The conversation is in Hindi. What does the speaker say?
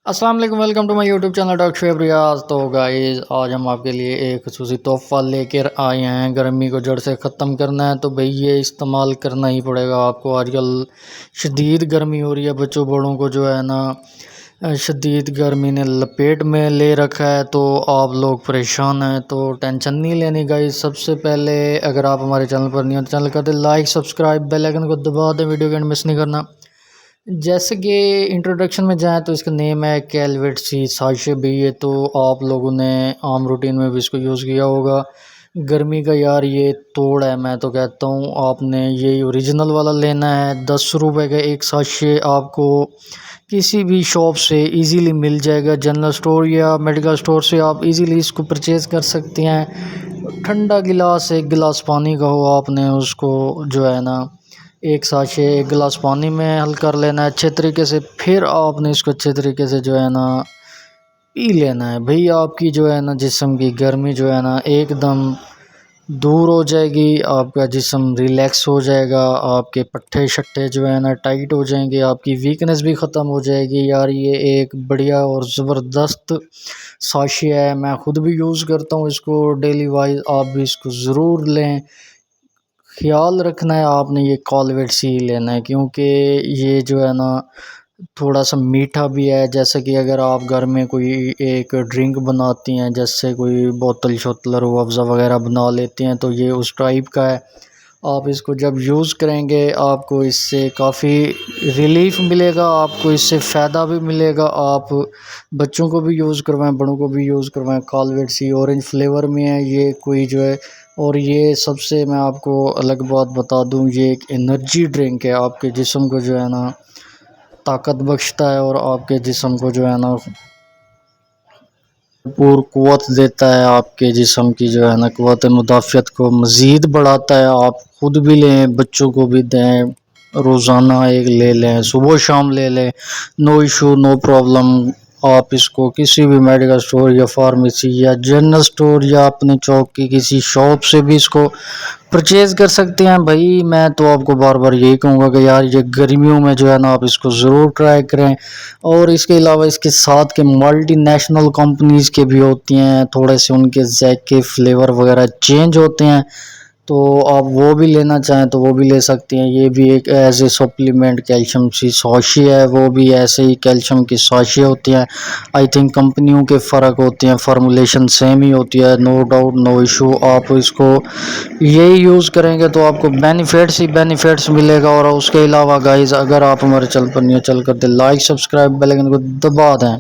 अस्सलाम वालेकुम, welcome to my YouTube channel doctor Shoaib Riaz. तो गाइस आज हम आपके लिए एक खुसूसी तोहफ़ा लेकर आए हैं। गर्मी को जड़ से ख़त्म करना है तो भाई ये इस्तेमाल करना ही पड़ेगा आपको। आजकल शदीद गर्मी हो रही है, बच्चों बड़ों को जो है ना शदीद गर्मी ने लपेट में ले रखा है, तो आप लोग परेशान हैं तो टेंशन नहीं लेनी गाइस। सबसे पहले अगर आप हमारे चैनल पर नहीं हो तो चैनल कर दे लाइक, सब्सक्राइब, बेल आइकन को दबा दें, वीडियो के एंड मिस नहीं करना। जैसे कि इंट्रोडक्शन में जाएँ तो इसका नेम है कैलवेट सी साशे भी। ये तो आप लोगों ने आम रूटीन में भी इसको यूज़ किया होगा। गर्मी का यार ये तोड़ है, मैं तो कहता हूँ आपने ये ओरिजिनल वाला लेना है। 10 रुपए का एक साशे आपको किसी भी शॉप से इजीली मिल जाएगा। जनरल स्टोर या मेडिकल स्टोर से आप इजीली इसको परचेज़ कर सकते हैं। ठंडा गिलास, एक गिलास पानी का हो, आपने उसको जो है ना एक साशे एक गिलास पानी में हल कर लेना है अच्छे तरीके से। फिर आपने इसको अच्छे तरीके से जो है ना पी लेना है। भाई आपकी जो है ना जिस्म की गर्मी जो है ना एकदम दूर हो जाएगी, आपका जिस्म रिलैक्स हो जाएगा, आपके पट्टे शट्टे जो है ना टाइट हो जाएंगे, आपकी वीकनेस भी ख़त्म हो जाएगी। यार ये एक बढ़िया और ज़बरदस्त साशे है, मैं ख़ुद भी यूज़ करता हूँ इसको डेली वाइज। आप भी इसको ज़रूर लें। ख्याल रखना है आपने ये कॉलवेट सी लेना है, क्योंकि ये जो है ना थोड़ा सा मीठा भी है। जैसे कि अगर आप घर में कोई एक ड्रिंक बनाती हैं, जैसे कोई बोतल शोतल रूह अफ़ज़ा वगैरह बना लेती हैं, तो ये उस टाइप का है। आप इसको जब यूज़ करेंगे आपको इससे काफ़ी रिलीफ़ मिलेगा, आपको इससे फ़ायदा भी मिलेगा। आप बच्चों को भी यूज़ करवाएं, बड़ों को भी यूज़ करवाएं। कॉलवेट सी ऑरेंज फ्लेवर में है ये कोई जो है। और ये सबसे मैं आपको अलग बात बता दूं, ये एक एनर्जी ड्रिंक है, आपके जिस्म को जो है ना ताकत बख्शता है और आपके जिस्म को जो है ना भरपूर क़ुव्वत देता है। आपके जिस्म की जो है ना क़ुव्वत मुदाफ़ियत को मज़ीद बढ़ाता है। आप ख़ुद भी लें, बच्चों को भी दें, रोज़ाना एक ले लें, सुबह शाम ले लें, नो इशू नो प्रॉब्लम। आप इसको किसी भी मेडिकल स्टोर या फार्मेसी या जनरल स्टोर या अपने चौक की किसी शॉप से भी इसको परचेज़ कर सकते हैं। भाई मैं तो आपको बार बार यही कहूँगा कि यार ये गर्मियों में जो है ना आप इसको ज़रूर ट्राई करें। और इसके अलावा इसके साथ के मल्टीनेशनल कंपनीज़ के भी होती हैं, थोड़े से उनके ज़ायके फ्लेवर वगैरह चेंज होते हैं, तो आप वो भी लेना चाहें तो वो भी ले सकते हैं। ये भी एक एज ए सप्लीमेंट कैल्शियम सी साशे है, वो भी ऐसे ही कैल्शियम की साशे होती हैं। आई थिंक कंपनियों के फ़र्क होते हैं, फार्मूलेशन सेम ही होती है, नो डाउट नो इशू। आप इसको यही यूज़ करेंगे तो आपको बेनिफिट्स ही बेनिफिट्स मिलेगा। और उसके अलावा गाइज़ अगर आप हमारे चैनल पर नहीं हो, चल कर दे लाइक, सब्सक्राइब, बेल आइकन को दबा दें।